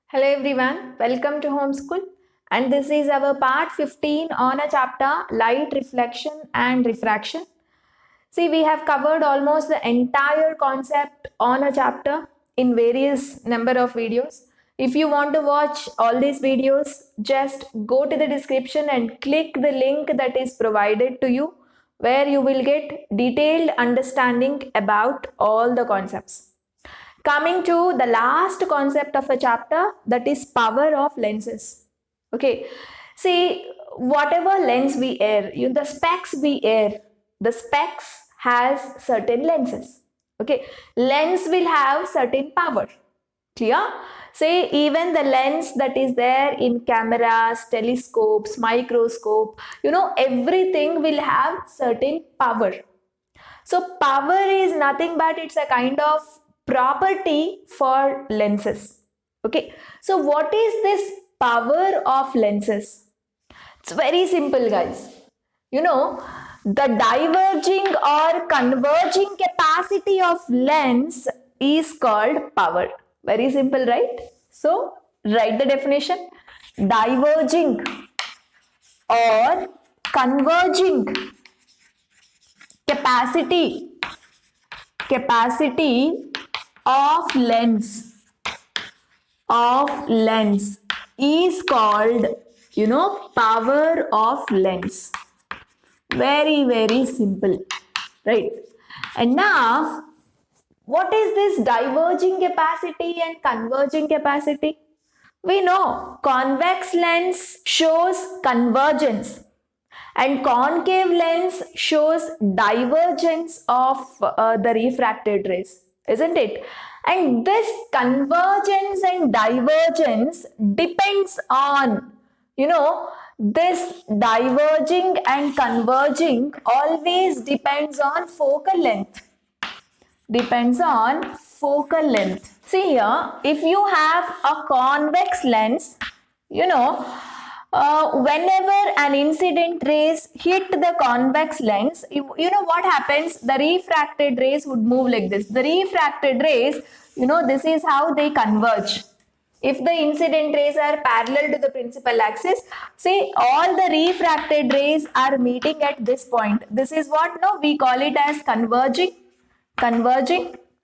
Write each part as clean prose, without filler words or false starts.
Hello everyone, welcome to Homeschool, and this is our part 15 on a chapter Light Reflection and Refraction. See, we have covered almost the entire concept on a chapter in various number of videos. If you want to watch all these videos, just go to the description and click the link that is provided to you where you will get detailed understanding about all the concepts. Coming to the last concept of a chapter, that is power of lenses. Okay, see, whatever lens we wear, the specs we wear, the specs has certain lenses. Okay, lens will have certain power. Clear? Say even the lens that is there in cameras, telescopes, microscope, everything will have certain power. So power is nothing but it's a kind of property for lenses. Okay. So what is this power of lenses? It's very simple, guys. The diverging or converging capacity of lens is called power. Very simple, right? So write the definition. Diverging or converging capacity of lens is called power of lens. Very simple, right? And now what is this diverging capacity and converging capacity? We know convex lens shows convergence and concave lens shows divergence of the refracted rays, isn't it? And this convergence and divergence depends on, this diverging and converging always depends on focal length. See here, if you have a convex lens, whenever an incident rays hit the convex lens, you know what happens? The refracted rays would move like this. The refracted rays, this is how they converge. If the incident rays are parallel to the principal axis, say all the refracted rays are meeting at this point. This is what we call it as converging,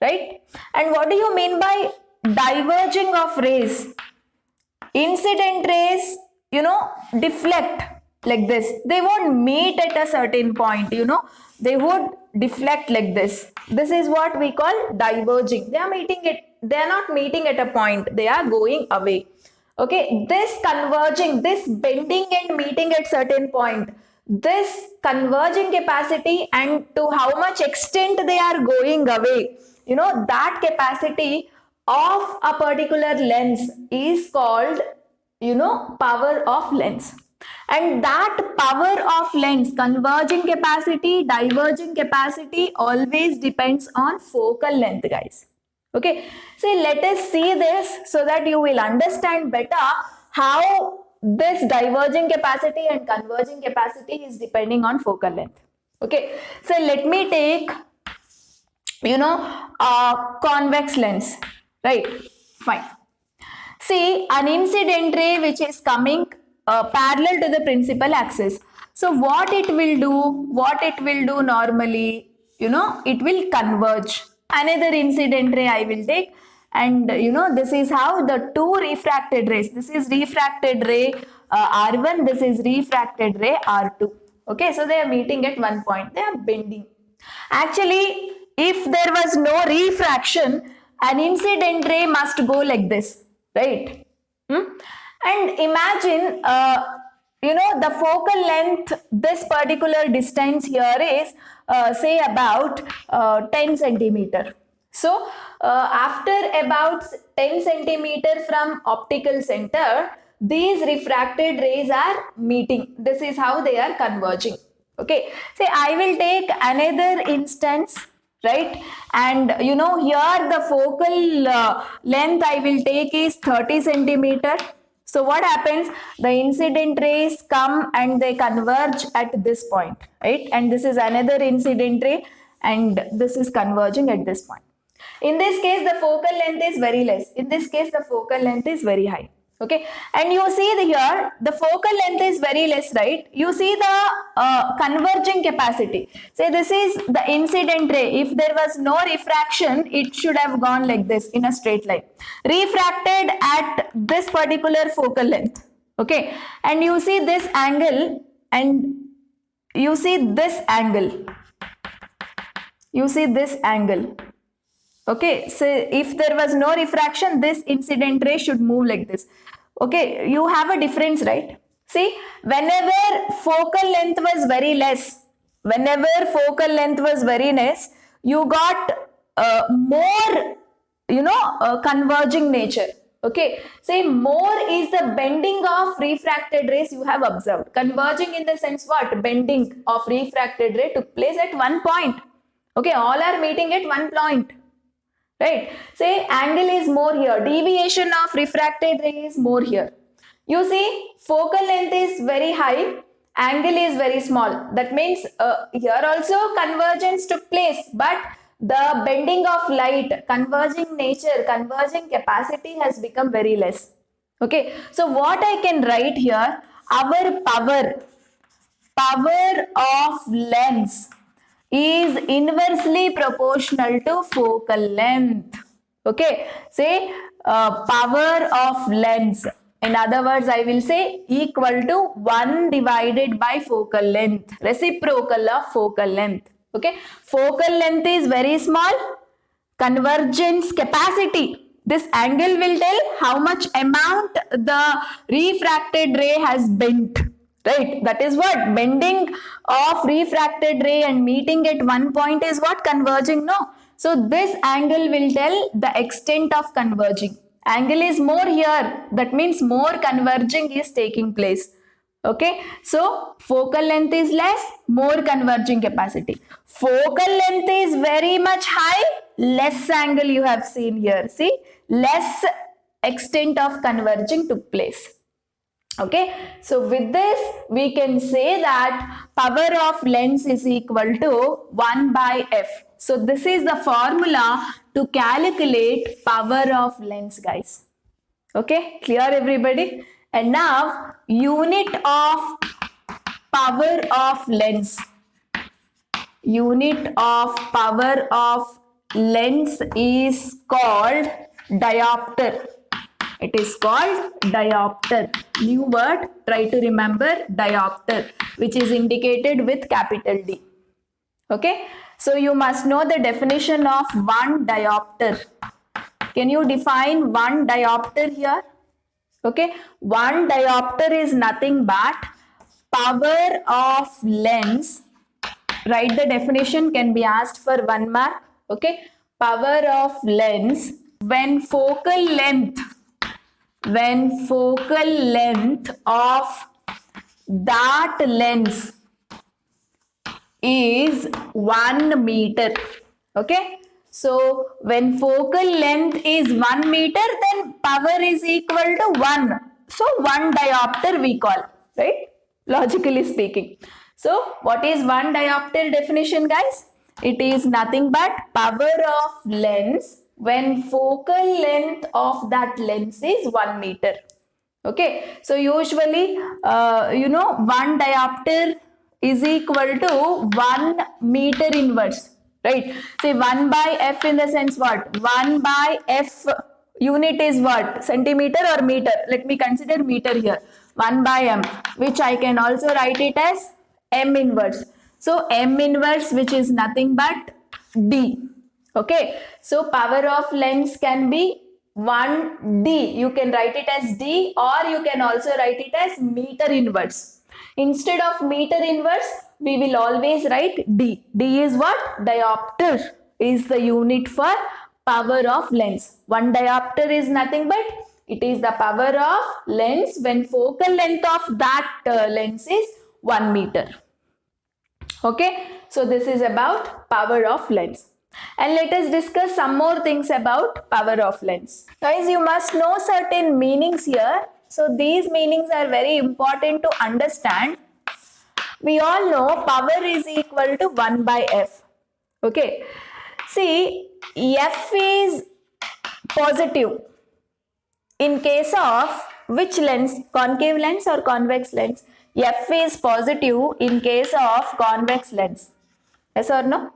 right? And what do you mean by diverging of rays? Incident rays, deflect like this. They won't meet at a certain point, they would deflect like this. This is what we call diverging. They are not meeting at a point, they are going away. Okay, this converging, this bending and meeting at certain point, this converging capacity and to how much extent they are going away, that capacity of a particular lens is called power of lens. And that power of lens, converging capacity, diverging capacity, always depends on focal length, guys. Okay, so let us see this so that you will understand better how this diverging capacity and converging capacity is depending on focal length. Okay, so let me take a convex lens, right? Fine. See, an incident ray which is coming parallel to the principal axis. So what it will do normally, it will converge. Another incident ray I will take, and this is how the two refracted rays, this is refracted ray R1, this is refracted ray R2. Okay, so they are meeting at one point, they are bending. Actually, if there was no refraction, an incident ray must go like this, right? And imagine, the focal length, this particular distance here is, say about 10 centimeter. So, after about 10 centimeter from optical center, these refracted rays are meeting. This is how they are converging. Okay, say I will take another instance, right? And here the focal length I will take is 30 centimeter. So what happens? The incident rays come and they converge at this point, right? And this is another incident ray and this is converging at this point. In this case, the focal length is very less. In this case, the focal length is very high. Okay, and you see here the focal length is very less, right? You see the converging capacity. Say this is the incident ray. If there was no refraction, it should have gone like this in a straight line. Refracted at this particular focal length. Okay, and you see this angle and you see this angle. You see this angle. Okay, so if there was no refraction, this incident ray should move like this. Okay, you have a difference, right? See, whenever focal length was very less, you got more, converging nature. Okay, say more is the bending of refracted rays you have observed. Converging in the sense what? Bending of refracted ray took place at one point. Okay, all are meeting at one point. Right, say angle is more here, deviation of refracted ray is more here. You see focal length is very high, angle is very small. That means here also convergence took place, but the bending of light, converging nature, converging capacity has become very less. Okay, so what I can write here, our power of lens is inversely proportional to focal length. Okay, say power of lens. In other words, I will say equal to 1 divided by focal length, reciprocal of focal length. Okay, focal length is very small, convergence capacity. This angle will tell how much amount the refracted ray has bent. Right, that is what bending of refracted ray and meeting at one point is what? Converging, no? So this angle will tell the extent of converging. Angle is more here, that means more converging is taking place. Okay, so focal length is less, more converging capacity. Focal length is very much high, less angle you have seen here. See, less extent of converging took place. Okay, so with this we can say that power of lens is equal to 1 by f. So this is the formula to calculate power of lens, guys. Okay, clear everybody? And now unit of power of lens. Unit of power of lens is called diopter. It is called diopter. New word, try to remember diopter, which is indicated with capital D. Okay, so you must know the definition of one diopter. Can you define one diopter here? Okay, one diopter is nothing but power of lens. Write the definition, can be asked for 1 mark. Okay, power of lens when focal length of that lens is 1 meter. Okay, so when focal length is 1 meter, then power is equal to 1. So 1 diopter we call, right? Logically speaking. So what is 1 diopter definition, guys? It is nothing but power of lens when focal length of that lens is 1 meter. Okay, so usually 1 diopter is equal to 1 meter inverse, right? Say 1 by f in the sense what? 1 by f unit is what? Centimeter or meter? Let me consider meter here. 1 by m, which I can also write it as m inverse. So m inverse, which is nothing but d. Okay, so power of lens can be 1d. You can write it as d, or you can also write it as meter inverse. Instead of meter inverse, we will always write d. D is what? Diopter is the unit for power of lens. 1 diopter is nothing but it is the power of lens when focal length of that lens is 1 meter. Okay, so this is about power of lens. And let us discuss some more things about power of lens. Guys, you must know certain meanings here. So these meanings are very important to understand. We all know power is equal to 1 by f. Okay. See, F is positive in case of which lens? Concave lens or convex lens? F is positive in case of convex lens. Yes or no?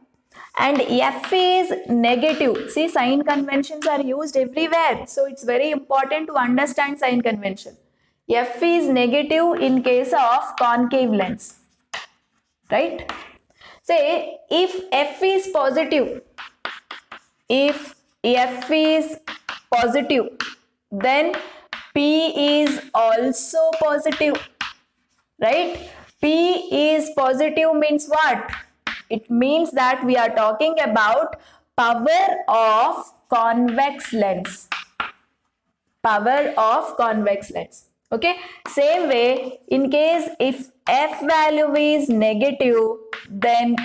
And F is negative. See, sign conventions are used everywhere. So it's very important to understand sign convention. F is negative in case of concave lens. Right? Say, if F is positive, then P is also positive. Right? P is positive means what? It means that we are talking about power of convex lens. Power of convex lens. Okay. Same way, in case if F value is negative, then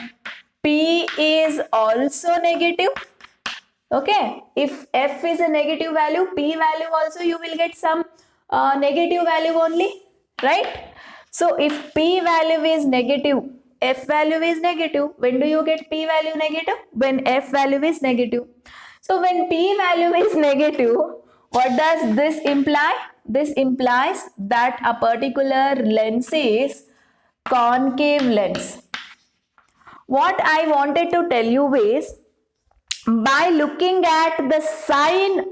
P is also negative. Okay. If F is a negative value, P value also you will get some negative value only. Right? So if P value is negative, F value is negative. When do you get P value negative? When F value is negative. So when P value is negative, what does this imply? This implies that a particular lens is concave lens. What I wanted to tell you is, by looking at the sign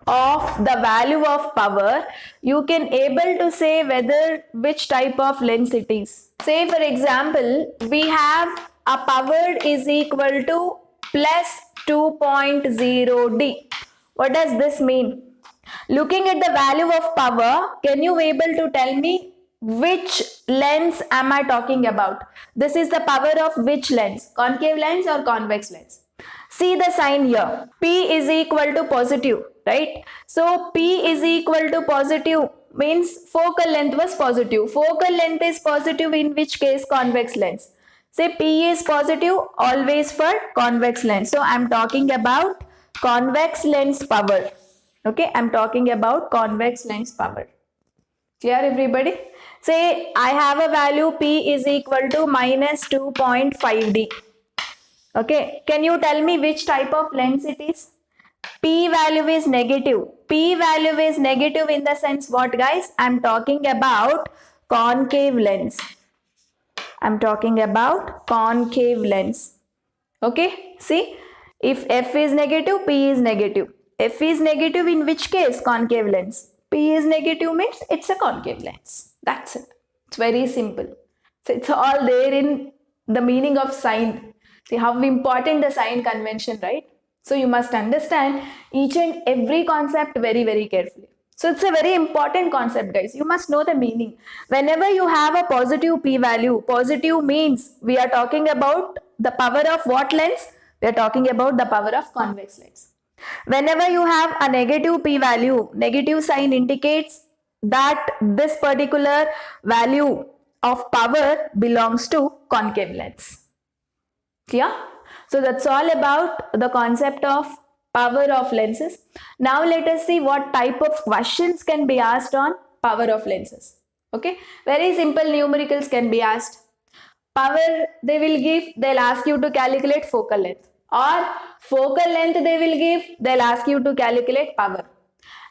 of the value of power, you can able to say whether which type of lens it is. Say for example, we have a power is equal to plus 2.0 D. What does this mean? Looking at the value of power, can you able to tell me which lens am I talking about? This is the power of which lens? Concave lens or convex lens? See the sign here. P is equal to positive, right? So P is equal to positive means focal length was positive. Focal length is positive in which case? Convex lens. Say P is positive always for convex lens. So I am talking about convex lens power. Okay, I am talking about convex lens power. Clear everybody? Say I have a value P is equal to minus 2.5 D. Okay, can you tell me which type of lens it is? P value is negative. P value is negative in the sense what, guys? I am talking about concave lens. I am talking about concave lens. Okay, see, if F is negative, P is negative. F is negative in which case? Concave lens. P is negative means it's a concave lens. That's it. It's very simple. So it's all there in the meaning of sign. See how important the sign convention, right? So you must understand each and every concept very, very carefully. So it's a very important concept, guys. You must know the meaning. Whenever you have a positive P value, positive means we are talking about the power of what lens? We are talking about the power of convex lens. Whenever you have a negative P value, negative sign indicates that this particular value of power belongs to concave lens. Clear? So that's all about the concept of power of lenses. Now let us see what type of questions can be asked on power of lenses. Okay, very simple numericals can be asked. Power they'll ask you to calculate focal length, or focal length they'll ask you to calculate power.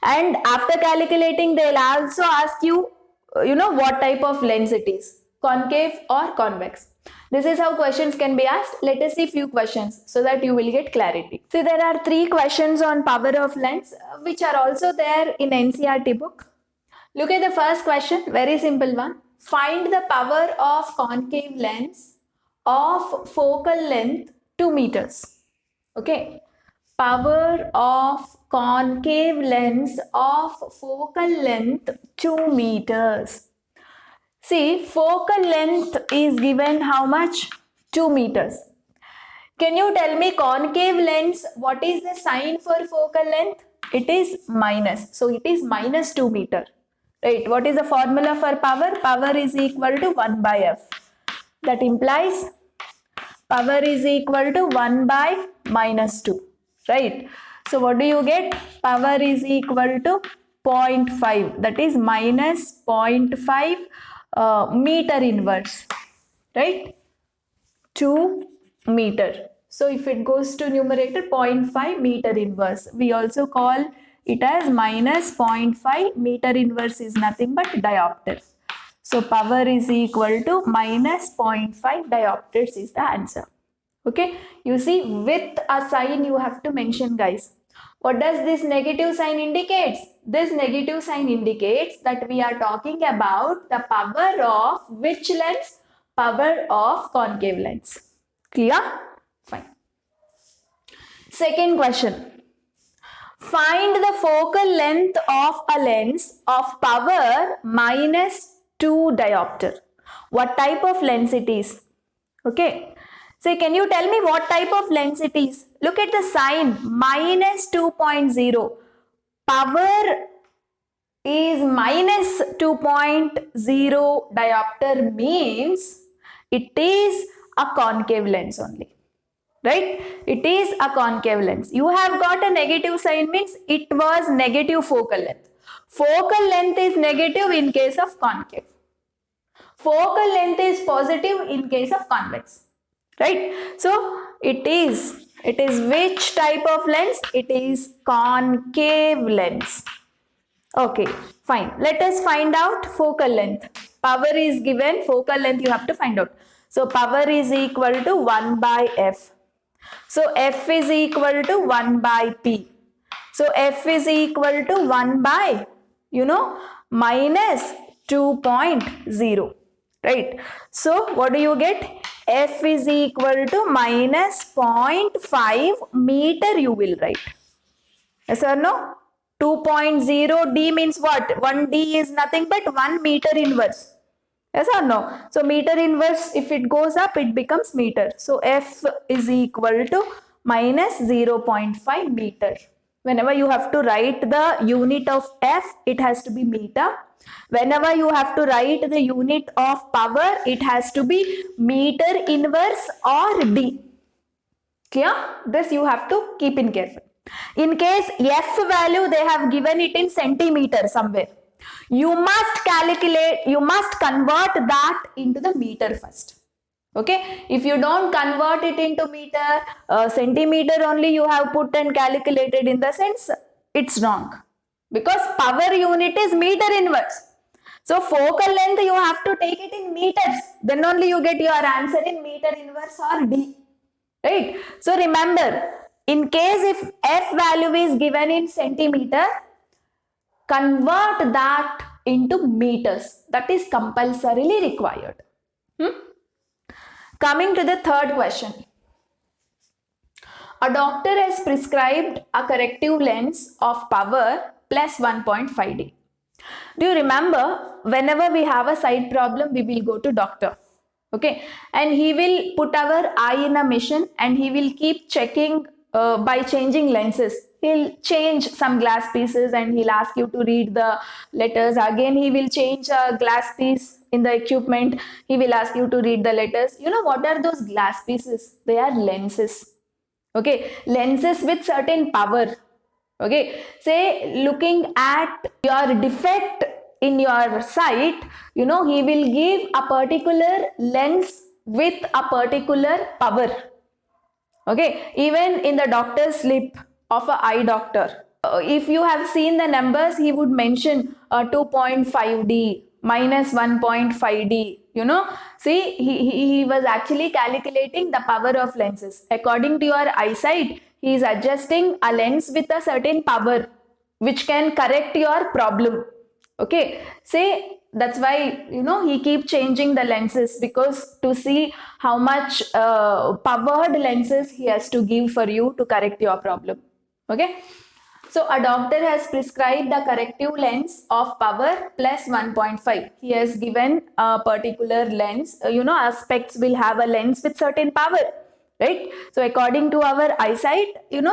And after calculating, they'll also ask you, what type of lens it is, concave or convex. This is how questions can be asked. Let us see few questions so that you will get clarity. See, there are 3 questions on power of lens which are also there in NCERT book. Look at the first question, very simple one. Find the power of concave lens of focal length 2 meters. Okay. Power of concave lens of focal length 2 meters. See, focal length is given how much? 2 meters. Can you tell me concave lens, what is the sign for focal length? It is minus. So it is minus 2 meter. Right. What is the formula for power? Power is equal to 1 by F. That implies power is equal to 1 by minus 2. Right. So what do you get? Power is equal to 0.5. That is minus 0.5 meter inverse, right? 2 meter. So if it goes to numerator, 0.5 meter inverse. We also call it as minus 0.5 meter inverse is nothing but diopter. So power is equal to minus 0.5 diopters is the answer. Okay, you see with a sign you have to mention, guys. What does this negative sign indicates? This negative sign indicates that we are talking about the power of which lens? Power of concave lens. Clear? Fine. Second question. Find the focal length of a lens of power minus 2 diopter. What type of lens it is? Okay. So can you tell me what type of lens it is? Look at the sign minus 2.0. Power is minus 2.0 diopter means it is a concave lens only. Right? It is a concave lens. You have got a negative sign means it was negative focal length. Focal length is negative in case of concave. Focal length is positive in case of convex. Right? So it is which type of lens? It is concave lens. Okay, fine. Let us find out focal length. Power is given, focal length you have to find out. So power is equal to 1 by F. So F is equal to 1 by P. So F is equal to 1 by, minus 2.0. Right. So what do you get? F is equal to minus 0.5 meter you will write. Yes or no? 2.0 D means what? 1 D is nothing but 1 meter inverse. Yes or no? So meter inverse, if it goes up, it becomes meter. So F is equal to minus 0.5 meter. Whenever you have to write the unit of F, it has to be meter. Whenever you have to write the unit of power, it has to be meter inverse or D. Clear? This you have to keep in careful. In case F value, they have given it in centimeter somewhere. You must calculate, you must convert that into the meter first. Okay, if you don't convert it into meter, centimeter only you have put and calculated, in the sense it's wrong, because power unit is meter inverse. So focal length you have to take it in meters, then only you get your answer in meter inverse or D. Right? So remember, in case if F value is given in centimeter, convert that into meters. That is compulsorily required. Coming to the third question. A doctor has prescribed a corrective lens of power plus 1.5D. Do you remember, whenever we have a sight problem, we will go to doctor. Okay, and he will put our eye in a machine and he will keep checking by changing lenses. He'll change some glass pieces and he'll ask you to read the letters. Again, he will change a glass piece in the equipment. He will ask you to read the letters. You know what are those glass pieces? They are lenses. Okay, lenses with certain power. Okay, say looking at your defect in your sight, he will give a particular lens with a particular power. Okay, even in the doctor's slip of an eye doctor, if you have seen the numbers, he would mention 2.5D, minus 1.5D. See, he was actually calculating the power of lenses. According to your eyesight, he is adjusting a lens with a certain power which can correct your problem. Okay, say that's why he keep changing the lenses, because to see how much powered lenses he has to give for you to correct your problem. Okay, so a doctor has prescribed a corrective lens of power plus 1.5. He has given a particular lens. Aspects will have a lens with certain power, right? So according to our eyesight,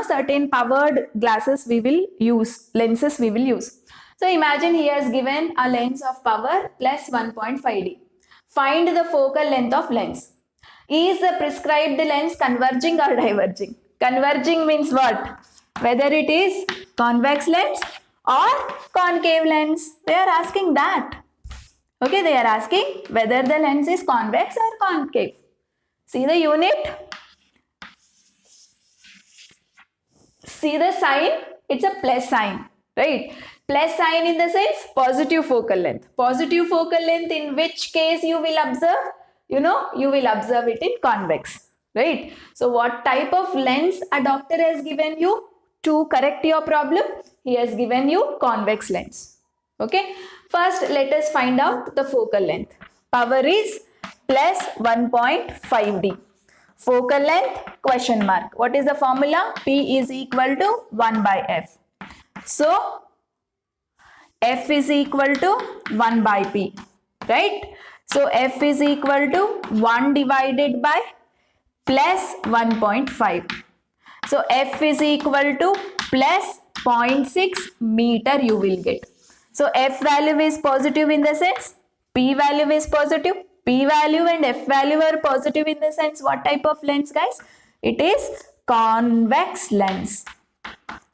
certain powered glasses we will use, lenses we will use. So imagine he has given a lens of power plus 1.5D. Find the focal length of lens. Is the prescribed lens converging or diverging? Converging means what? Whether it is convex lens or concave lens. They are asking that. Okay, they are asking whether the lens is convex or concave. See the unit? see the sign, it's a plus sign, right? Plus sign in the sense positive focal length. Positive focal length, in which case you will observe, you will observe it in convex, right? So what type of lens a doctor has given you to correct your problem? He has given you convex lens. Okay, first let us find out the focal length. Power is plus 1.5D. Focal length question mark. What is the formula? P is equal to 1 by F. So F is equal to 1 by P, right? So F is equal to 1 divided by plus 1.5. So F is equal to plus 0.6 meter you will get. So F value is positive in the sense, P value is positive. P value and F value are positive in the sense, what type of lens, guys? It is convex lens.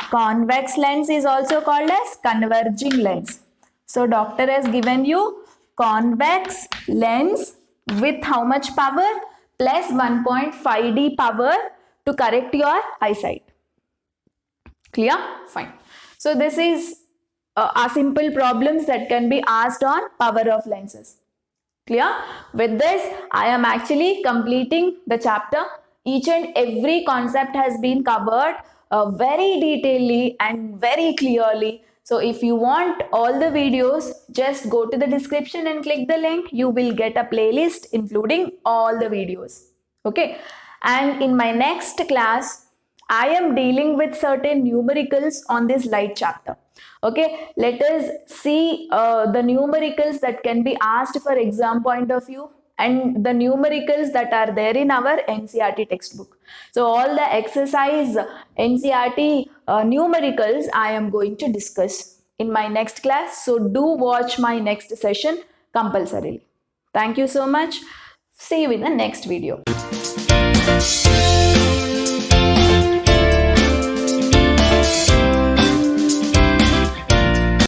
Convex lens is also called as converging lens. So doctor has given you convex lens with how much power? Plus 1.5D power to correct your eyesight. Clear? Fine. So this is a simple problems that can be asked on power of lenses. Clear? With this, I am actually completing the chapter. Each and every concept has been covered very detailedly and very clearly. So if you want all the videos, just go to the description and click the link. You will get a playlist including all the videos. Okay. And in my next class, I am dealing with certain numericals on this light chapter. Okay, let us see the numericals that can be asked for exam point of view and the numericals that are there in our NCERT textbook. So all the exercise NCERT numericals I am going to discuss in my next class. So do watch my next session compulsorily. Thank you so much. See you in the next video.